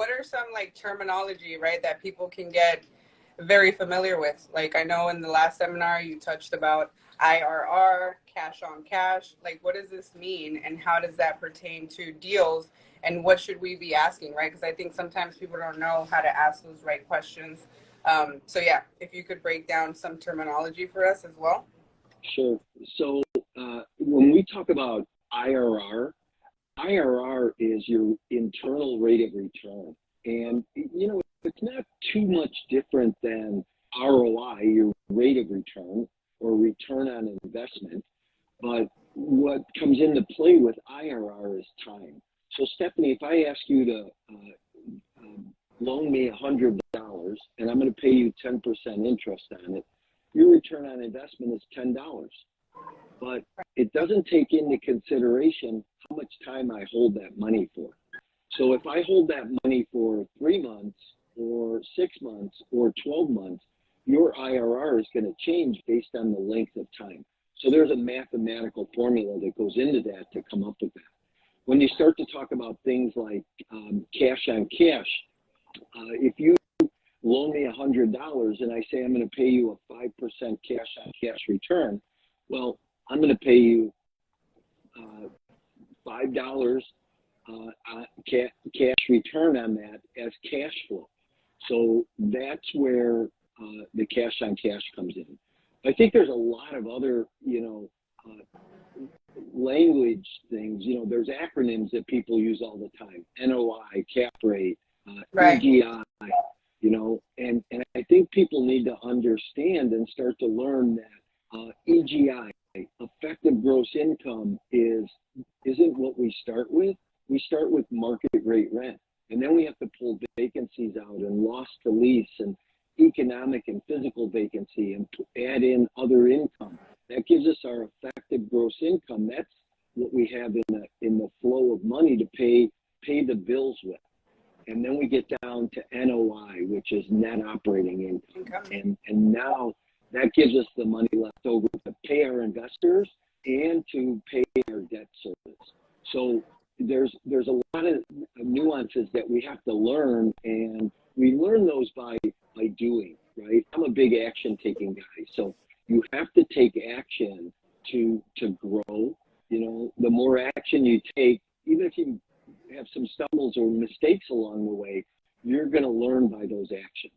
what are some like terminology, right, that people can get very familiar with? Like I know in the last seminar you touched about IRR, cash on cash. Like what does this mean and how does that pertain to deals and what should we be asking, right? Because I think sometimes people don't know how to ask those right questions. So yeah, if you could break down some terminology for us as well. Sure. So when we talk about IRR is your internal rate of return. And, you know, it's not too much different than ROI, your rate of return or return on investment. But what comes into play with IRR is time. So Stephanie, if I ask you to loan me $100 and I'm going to pay you 10% interest on it, your return on investment is $10. But it doesn't take into consideration how much time I hold that money for. So if I hold that money for 3 months or 6 months or 12 months, your IRR is going to change based on the length of time. So there's a mathematical formula that goes into that to come up with that. When you start to talk about things like cash on cash, if you loan me $100 and I say I'm going to pay you a 5% cash on cash return, well, I'm going to pay you $5 cash return on that as cash flow. So that's where the cash on cash comes in. I think there's a lot of other, language things. There's acronyms that people use all the time: NOI, cap rate, right. EGI. And I think people need to understand and start to learn that EGI, effective gross income, isn't what we start with. We start with market rate rent, and then we have to pull vacancies out and loss to lease and economic and physical vacancy and add in other income. That gives us our effective gross income. That's what we have in the flow of money to pay the bills with. And then we get down to NOI, which is net operating income. And now that gives us the money left over to pay our investors and to pay our debt service. So there's a lot of nuances that we have to learn, and we learn those by doing, right? I'm a big action taking guy. So you have to take action to grow. The more action you take, even if you have some stumbles or mistakes along the way, you're going to learn by those actions.